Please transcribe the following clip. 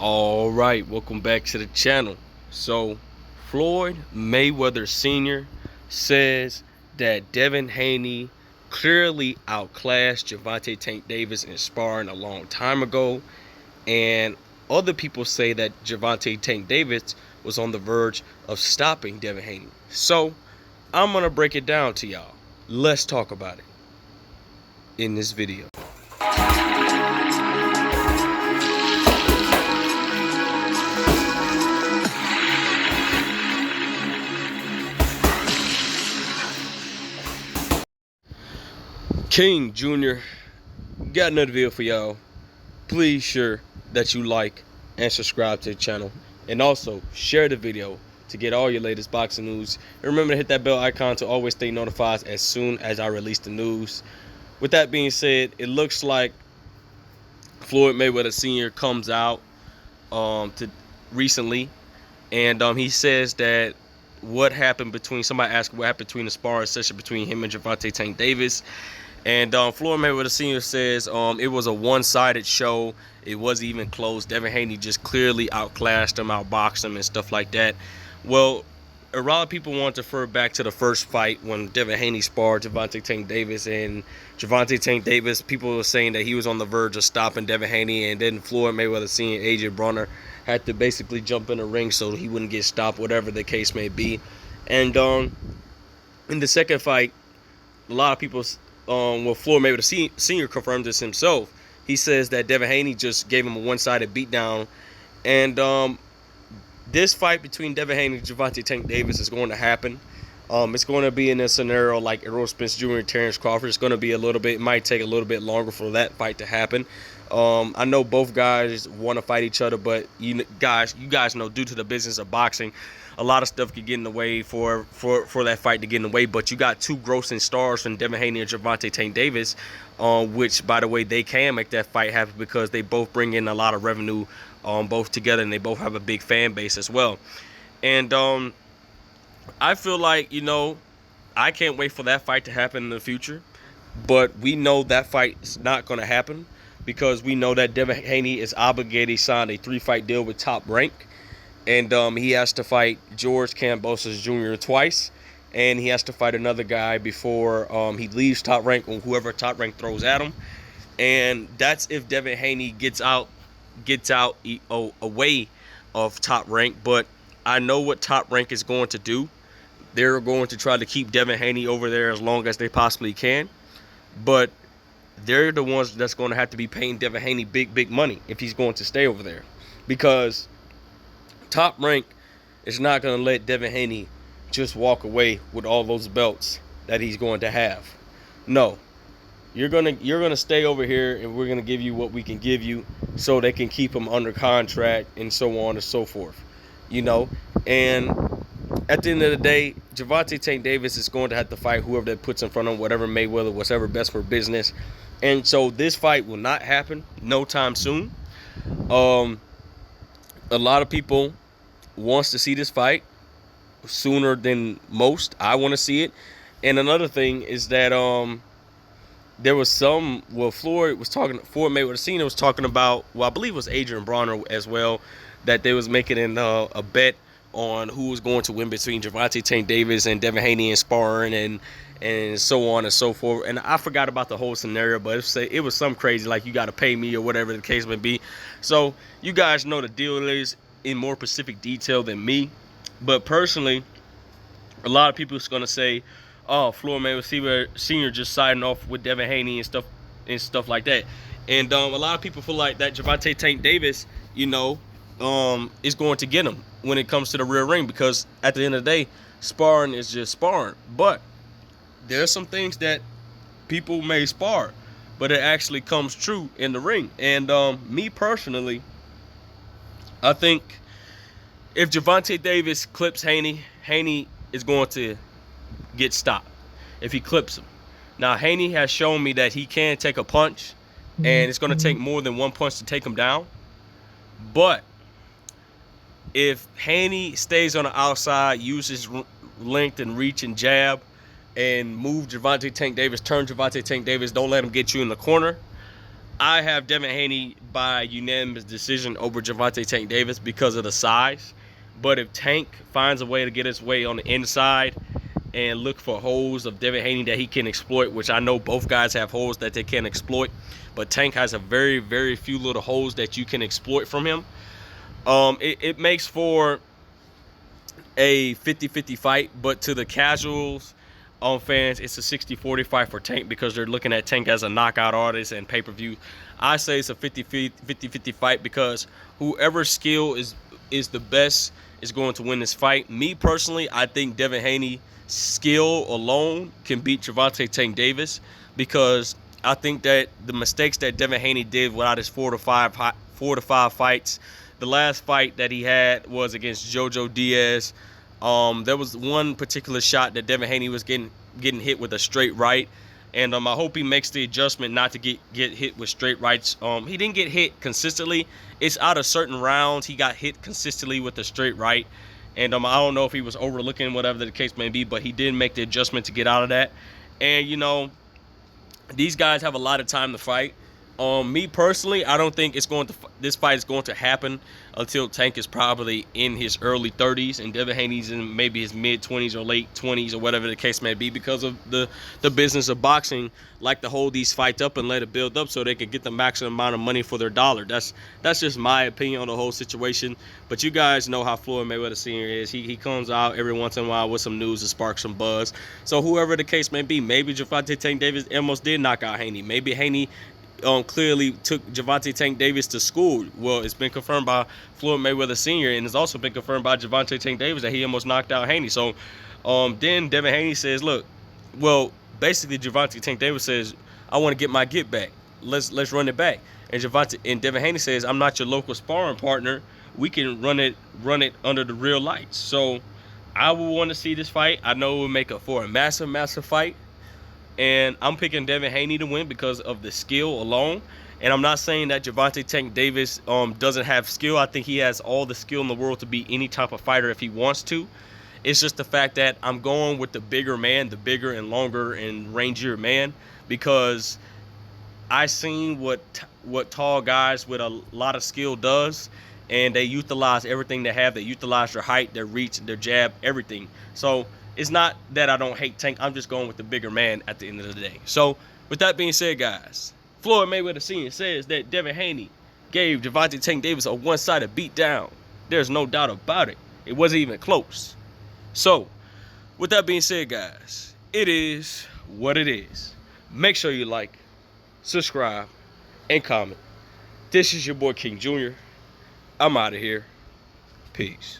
All right, welcome back to the channel. So, Floyd Mayweather Sr. says that Devin Haney clearly outclassed Gervonta Tank Davis in sparring a long time ago, and other people say that Gervonta Tank Davis was on the verge of stopping Devin Haney. So, I'm gonna break it down to y'all. Let's talk about it in this video. King Jr. got another video for y'all. Please sure that you like and subscribe to the channel, and also share the video to get all your latest boxing news. And remember to hit that bell icon to always stay notified as soon as I release the news. With that being said, it looks like Floyd Mayweather Sr. comes out recently, and he says that somebody asked what happened between the sparring session between him and Gervonta Tank Davis. And Floyd Mayweather Sr. says it was a one-sided show. It wasn't even close. Devin Haney just clearly outclassed him, outboxed him, and stuff like that. Well, a lot of people want to refer back to the first fight when Devin Haney sparred Gervonta Tank Davis. And Gervonta Tank Davis, people were saying that he was on the verge of stopping Devin Haney. And then Floyd Mayweather Sr. AJ Bronner had to basically jump in the ring so he wouldn't get stopped, whatever the case may be. And in the second fight, a lot of people... Floyd Mayweather Sr. confirmed this himself. He says that Devin Haney just gave him a one-sided beatdown. And this fight between Devin Haney and Gervonta Tank Davis is going to happen. It's going to be in a scenario like Errol Spence Jr. and Terrence Crawford. It's going to be it might take a little bit longer for that fight to happen. I know both guys want to fight each other, but you guys know, due to the business of boxing, a lot of stuff could get in the way for that fight to get in the way. But you got two grossing stars from Devin Haney and Gervonta Tank Davis, which, by the way, they can make that fight happen because they both bring in a lot of revenue both together, and they both have a big fan base as well. And I feel like, I can't wait for that fight to happen in the future. But we know that fight is not going to happen because we know that Devin Haney is obligated. He signed a 3-fight deal with Top Rank. And he has to fight George Kambosos Jr. twice. And he has to fight another guy before he leaves Top Rank, on whoever Top Rank throws at him. And that's if Devin Haney gets out away of Top Rank. But I know what Top Rank is going to do. They're going to try to keep Devin Haney over there as long as they possibly can. But they're the ones that's going to have to be paying Devin Haney big money if he's going to stay over there. Because Top Rank is not going to let Devin Haney just walk away with all those belts that he's going to have. No. You're gonna stay over here, and we're gonna give you what we can give you so they can keep him under contract and so on and so forth. And at the end of the day, Gervonta Tank Davis is going to have to fight whoever that puts in front of him, whatever Mayweather, whatever best for business. And so this fight will not happen no time soon. A lot of people wants to see this fight sooner than most. I want to see it. And another thing is that there was Floyd Mayweather Sr. was talking about, I believe it was Adrian Bronner as well, that they was making a bet on who was going to win between Gervonta Tank Davis and Devin Haney in sparring and so on and so forth. And I forgot about the whole scenario, but it was some crazy, like you got to pay me or whatever the case may be. So you guys know the deal is in more specific detail than me. But personally, a lot of people is going to say, oh, Floyd Mayweather Sr. just siding off with Devin Haney and stuff like that. And a lot of people feel like that Gervonta Tank Davis, is going to get him when it comes to the real ring, because at the end of the day, sparring is just sparring. But there are some things that people may spar, but it actually comes true in the ring. And me personally, I think if Gervonta Davis clips Haney, Haney is going to get stopped if he clips him. Now, Haney has shown me that he can take a punch, and it's going to take more than one punch to take him down. But if Haney stays on the outside, uses length and reach and jab, and move Gervonta Tank Davis, turn Gervonta Tank Davis, don't let him get you in the corner, I have Devin Haney by unanimous decision over Gervonta Tank Davis because of the size. But if Tank finds a way to get his way on the inside and look for holes of Devin Haney that he can exploit, which I know both guys have holes that they can exploit, but Tank has a very, very few little holes that you can exploit from him. It makes for a 50-50 fight, but to the casuals fans, it's a 60-40 fight for Tank because they're looking at Tank as a knockout artist and pay-per-view. I say it's a 50-50 fight because whoever skill is the best is going to win this fight. Me personally, I think Devin Haney skill alone can beat Gervonta Tank Davis because I think that the mistakes that Devin Haney did without his 4 to 5 fights, the last fight that he had was against Jojo Diaz. There was one particular shot that Devin Haney was getting hit with a straight right, and I hope he makes the adjustment not to get hit with straight rights. He didn't get hit consistently. It's out of certain rounds he got hit consistently with a straight right, and I don't know if he was overlooking whatever the case may be, but he did make the adjustment to get out of that. And you know, these guys have a lot of time to fight. Me personally, I don't think this fight is going to happen until Tank is probably in his early 30s and Devin Haney's in maybe his mid 20s or late 20s or whatever the case may be, because of the business of boxing like to hold these fights up and let it build up so they can get the maximum amount of money for their dollar. That's just my opinion on the whole situation. But you guys know how Floyd Mayweather Sr. is. He comes out every once in a while with some news to spark some buzz. So whoever the case may be, maybe Gervonta Tank Davis almost did knock out Haney. Maybe Haney clearly took Gervonta Tank Davis to school. Well, it's been confirmed by Floyd Mayweather Sr. and it's also been confirmed by Gervonta Tank Davis that he almost knocked out Haney. So then Devin Haney says, look, well, basically Gervonta Tank Davis says, I want to get my get back. Let's run it back. And Devin Haney says, I'm not your local sparring partner. We can run it under the real lights. So I would want to see this fight. I know it would make for a massive, massive fight. And I'm picking Devin Haney to win because of the skill alone. And I'm not saying that Gervonta Tank Davis doesn't have skill. I think he has all the skill in the world to be any type of fighter if he wants to. It's just the fact that I'm going with the bigger man, the bigger and longer and rangier man, because I seen what tall guys with a lot of skill does, and they utilize everything they have. They utilize their height, their reach, their jab, everything. So it's not that I don't hate Tank. I'm just going with the bigger man at the end of the day. So with that being said, guys, Floyd Mayweather Sr. says that Devin Haney gave Gervonta Tank Davis a one-sided beatdown. There's no doubt about it. It wasn't even close. So with that being said, guys, it is what it is. Make sure you like, subscribe, and comment. This is your boy King Jr. I'm out of here. Peace.